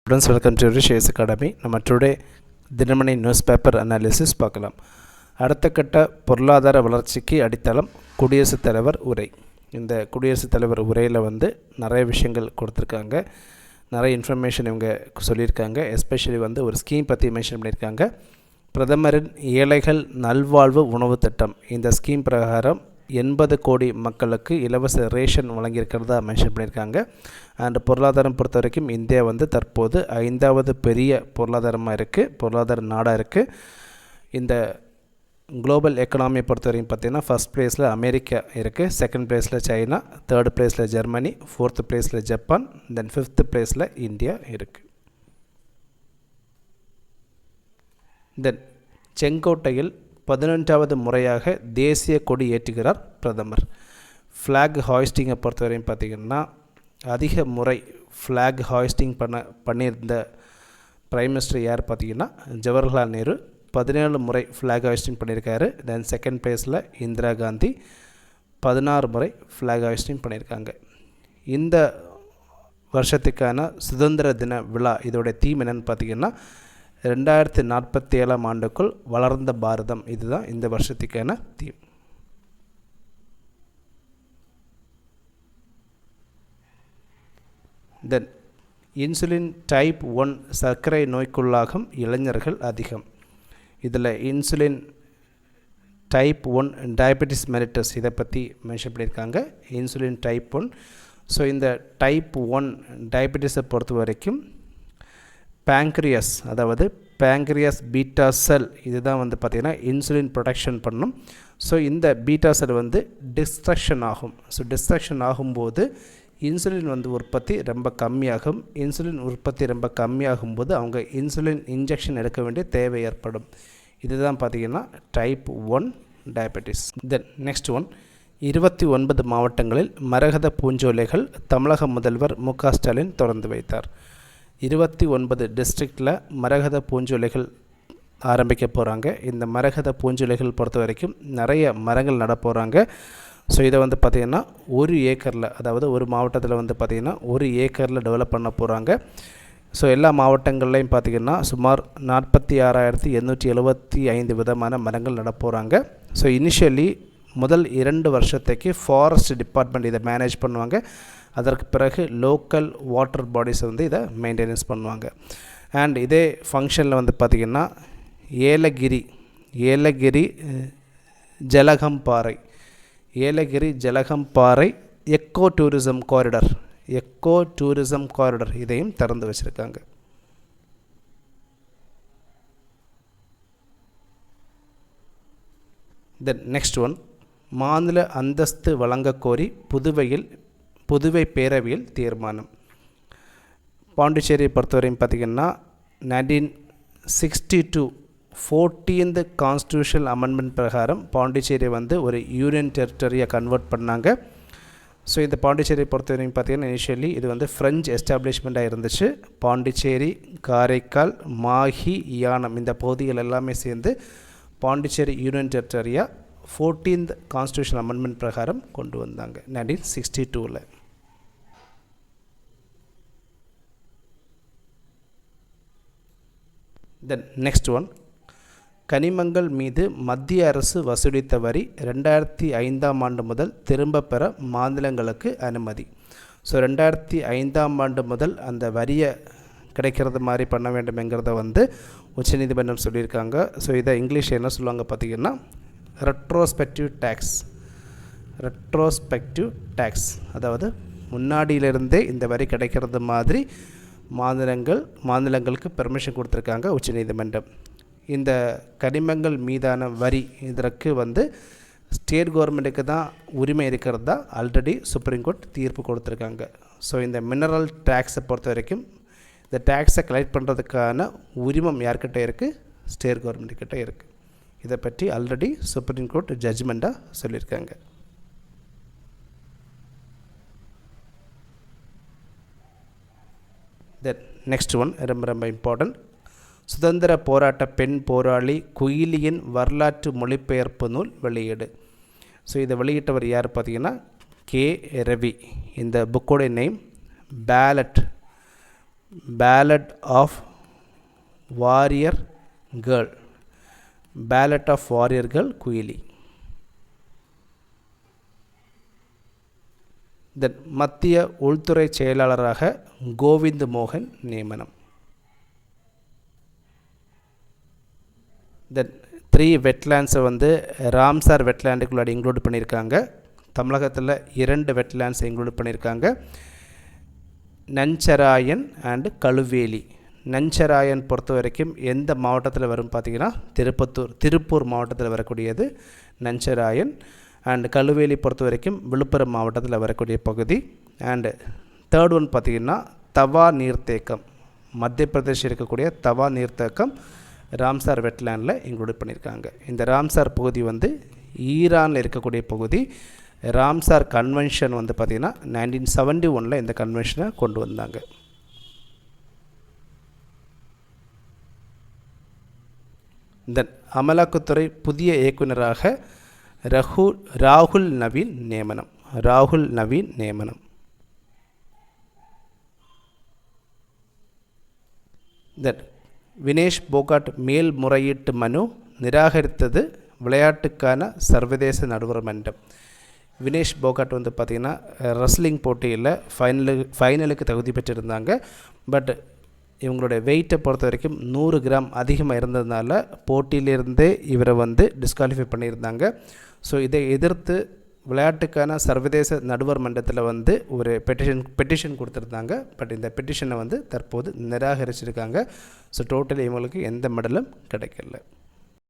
Friends, welcome to Rishes Academy. நம்ம today Dinamani news paper analysis பார்க்கலாம். அடுத்த கட்ட பொருளாதார வளர்ச்சிக்கு அடித்தளம் குடியரசுத் தலைவர் உரை. இந்த குடியரசுத் தலைவர் உரையில் நிறைய விஷயங்கள் கொடுத்துருக்காங்க, நிறைய இன்ஃபர்மேஷன் இவங்க சொல்லியிருக்காங்க. எஸ்பெஷலி ஒரு ஸ்கீம் பற்றி மென்ஷன் பண்ணியிருக்காங்க. பிரதமரின் ஏழைகள் நல்வாழ்வு உணவு திட்டம், இந்த ஸ்கீம் பிரகாரம் 80 கோடி மக்களுக்கு இலவச ரேஷன் வழங்கியிருக்கிறதா மென்ஷன் பண்ணியிருக்காங்க. அண்ட் பொருளாதாரம் பொறுத்த வரைக்கும் இந்தியா தற்போது 5வது பெரிய பொருளாதார நாடாக இருக்குது. இந்த குளோபல் எக்கனாமியை பொறுத்த வரைக்கும் பார்த்திங்கன்னா ஃபஸ்ட் ப்ளேஸில் அமெரிக்கா இருக்குது, செகண்ட் ப்ளேஸில் சைனா, தேர்ட் ப்ளேஸில் ஜெர்மனி, ஃபோர்த் ப்ளேஸில் ஜப்பான், தென் ஃபிஃப்த் ப்ளேஸில் இந்தியா இருக்குது. தென் செங்கோட்டையில் 11வது முறையாக தேசிய கொடி ஏற்றுகிறார் பிரதமர். ஃப்ளாக் ஹாய்ஸ்டிங்கை பொறுத்தவரையும் பார்த்திங்கன்னா அதிக முறை ஃப்ளாக் ஹாய்ஸ்டிங் பண்ணியிருந்த பிரைம் மினிஸ்டர் யார் பார்த்திங்கன்னா ஜவஹர்லால் நேரு. 17 முறை ஃப்ளாக் ஹாய்ஸ்டிங் பண்ணியிருக்காரு. தென் செகண்ட் ப்ளேஸில் இந்திரா காந்தி 16 முறை ஃப்ளாக் ஹாய்ஸ்டிங் பண்ணியிருக்காங்க. இந்த வருஷத்துக்கான சுதந்திர தின விழா இதோடைய தீம் என்னென்னு பார்த்திங்கன்னா 2047 ஆண்டுக்குள் வளர்ந்த பாரதம். இதுதான் இந்த வருஷத்துக்கான தீம். தென் இன்சுலின் டைப் 1 சர்க்கரை நோய்க்குள்ளாகும் இளைஞர்கள் அதிகம். இதில் இன்சுலின் டைப் 1 டயபெட்டிஸ் மெலிட்டஸ் இதை பற்றி மென்ஷன் பண்ணியிருக்காங்க. Insulin type 1. ஸோ இந்த டைப் 1 டயபெட்டிஸை பொறுத்த வரைக்கும் பேங்க்ரியாஸ், அதாவது பேங்க்ரியாஸ் பீட்டா செல் இதுதான் பார்த்திங்கன்னா இன்சுலின் ப்ரொடக்ஷன் பண்ணும். ஸோ இந்த பீட்டா செல் டிஸ்ட்ரக்ஷன் ஆகும். ஸோ டிஸ்ட்ரக்ஷன் ஆகும்போது இன்சுலின் உற்பத்தி ரொம்ப கம்மியாகும். இன்சுலின் உற்பத்தி ரொம்ப கம்மியாகும்போது அவங்க இன்சுலின் இன்ஜெக்ஷன் எடுக்க வேண்டிய தேவை ஏற்படும். இதுதான் பார்த்திங்கன்னா type 1 diabetes. Then next one, 29 மாவட்டங்களில் மரகத பூஞ்சோலைகள் தமிழக முதல்வர் மு.க. ஸ்டாலின் திறந்து வைத்தார். 29 டிஸ்ட்ரிக்டில் மரகத பூஞ்சோலைகள் ஆரம்பிக்க போகிறாங்க. இந்த மரகத பூஞ்சோலைகள் பொறுத்த வரைக்கும் நிறைய மரங்கள் நட போகிறாங்க. ஸோ இதை பார்த்திங்கன்னா 1 ஏக்கரில், அதாவது ஒரு மாவட்டத்தில் பார்த்திங்கன்னா 1 ஏக்கரில் டெவலப் பண்ண போகிறாங்க. ஸோ எல்லா மாவட்டங்கள்லையும் பார்த்திங்கன்னா சுமார் 46,875 விதமான மரங்கள் நட போகிறாங்க. ஸோ இனிஷியலி முதல் 2 வருஷத்துக்கு ஃபாரஸ்ட் டிபார்ட்மெண்ட் இதை மேனேஜ் பண்ணுவாங்க. அதற்கு பிறகு லோக்கல் வாட்டர் பாடிஸ் இதை மெயின்டெனன்ஸ் பண்ணுவாங்க. அண்ட் இதே ஃபங்க்ஷனில் பார்த்திங்கன்னா Yelagiri Jalagamparai echo tourism corridor இதையும் திறந்து வச்சுருக்காங்க. தென் நெக்ஸ்ட் ஒன், மாநில அந்தஸ்து வழங்க கோரி புதுவை பேரவையில் தீர்மானம். பாண்டிச்சேரியை பொறுத்தவரையும் பார்த்திங்கன்னா 1962 14th கான்ஸ்டியூஷனல் அமெண்ட்மெண்ட் பிரகாரம் பாண்டிச்சேரி ஒரு யூனியன் டெரிட்டரியாக கன்வெர்ட் பண்ணாங்க. ஸோ இந்த பாண்டிச்சேரியை பொறுத்தவரையும் பார்த்திங்கன்னா இனிஷியலி இது ஃப்ரெஞ்ச் எஸ்டாப்ளிஷ்மெண்ட்டாக இருந்துச்சு. பாண்டிச்சேரி, காரைக்கால், மாஹி, யானம் இந்த பகுதிகள் எல்லாமே சேர்ந்து பாண்டிச்சேரி யூனியன் டெரிட்டரியாக 14th கான்ஸ்டியூஷனல் அமெண்ட்மெண்ட் பிரகாரம் கொண்டு வந்தாங்க 1962. தென் நெக்ஸ்ட் ஒன், கனிமங்கள் மீது மத்திய அரசு வசூலித்த வரி 2005 ஆண்டு முதல் திரும்ப பெற மாநிலங்களுக்கு அனுமதி. ஸோ 2005 ஆண்டு முதல் அந்த வரியை கிடைக்கிறது மாதிரி பண்ண வேண்டும்ங்கிறத உச்சநீதிமன்றம் சொல்லியிருக்காங்க. ஸோ இதை இங்கிலீஷில் என்ன சொல்லுவாங்க பார்த்திங்கன்னா ரெட்ரோஸ்பெக்டிவ் டேக்ஸ், அதாவது முன்னாடியிலிருந்தே இந்த வரி கிடைக்கிறது மாதிரி மாநிலங்களுக்கு பெர்மிஷன் கொடுத்துருக்காங்க உச்சநீதிமன்றம். இந்த கனிமங்கள் மீதான வரி இதற்கு ஸ்டேட் கவர்மெண்ட்டுக்கு தான் உரிமை இருக்கிறது தான் ஆல்ரெடி சுப்ரீம் கோர்ட் தீர்ப்பு கொடுத்துருக்காங்க. ஸோ இந்த மினரல் டேக்ஸை பொறுத்த வரைக்கும் இந்த டேக்ஸை கலெக்ட் பண்ணுறதுக்கான உரிமம் யார்கிட்ட இருக்குது? ஸ்டேட் கவர்மெண்ட்டுக்கிட்ட இருக்குது. இதை பற்றி ஆல்ரெடி சுப்ரீம் கோர்ட் ஜட்ஜ்மெண்ட்டாக சொல்லியிருக்காங்க. தென் நெக்ஸ்ட் ஒன் ரொம்ப இம்பார்ட்டன்ட், சுதந்திர போராட்ட பெண் போராளி குயிலியின் வரலாற்று மொழிபெயர்ப்பு நூல் வெளியீடு. ஸோ இதை வெளியிட்டவர் யார் பார்த்திங்கன்னா கே. ரவி. இந்த புக்கோடைய name ballad ballad of warrior girl, ballad of warrior girl Kuyili. Then மத்திய உள்துறை செயலாளராக கோவிந்த் மோகன் நியமனம். தென் 3 வெட்லேண்ட்ஸை வந்து ராம்சார் வெட்லேண்டுக்குள்ளாடி இன்க்ளூட் பண்ணியிருக்காங்க. தமிழகத்தில் 2 வெட்லேண்ட்ஸை இன்க்ளூட் பண்ணியிருக்காங்க, நஞ்சராயன் அண்டு கழுவேலி. நஞ்சராயன் பொறுத்த வரைக்கும் எந்த மாவட்டத்தில் வரும் பார்த்திங்கன்னா திருப்பூர் மாவட்டத்தில் வரக்கூடியது நஞ்சராயன். அண்ட் கழுவேலி பொறுத்த வரைக்கும் விழுப்புரம் மாவட்டத்தில் வரக்கூடிய பகுதி. அண்டு தேர்ட் ஒன் பார்த்திங்கன்னா தவா நீர்த்தேக்கம், மத்திய பிரதேஷ் இருக்கக்கூடிய தவா நீர்த்தேக்கம் ராம்சார் வெட்லேண்டில் இன்க்ளூட் பண்ணியிருக்காங்க. இந்த ராம்சார் பகுதி வந்து ஈரானில் இருக்கக்கூடிய பகுதி. ராம்சார் கன்வென்ஷன் வந்து பார்த்திங்கன்னா 1971 இந்த கன்வென்ஷனை கொண்டு வந்தாங்க. தென் அமலாக்கத்துறை புதிய இயக்குநராக ராகுல் நவீன் நியமனம். ராகுல் நவீன் நியமனம். தென் வினேஷ் போகாட் மேல்முறையீட்டு மனு நிராகரித்தது விளையாட்டுக்கான சர்வதேச நடுவர் மன்றம். வினேஷ் போகாட் வந்து பார்த்திங்கன்னா ரெஸ்லிங் போட்டியில் ஃபைனலுக்கு தகுதி பெற்றிருந்தாங்க. பட் இவங்களுடைய வெயிட்டை பொறுத்த வரைக்கும் 100 கிராம் அதிகமாக இருந்ததுனால போட்டியிலிருந்தே இவரை வந்து டிஸ்குவாலிஃபை பண்ணியிருந்தாங்க. ஸோ இதை எதிர்த்து விளையாட்டுக்கான சர்வதேச நடுவர் மன்றத்தில் வந்து ஒரு பெட்டிஷன் கொடுத்துருந்தாங்க. பட் இந்த பெட்டிஷனை வந்து தற்போது நிராகரிச்சிருக்காங்க. ஸோ டோட்டலி இவங்களுக்கு எந்த மெடலும் கிடைக்கல.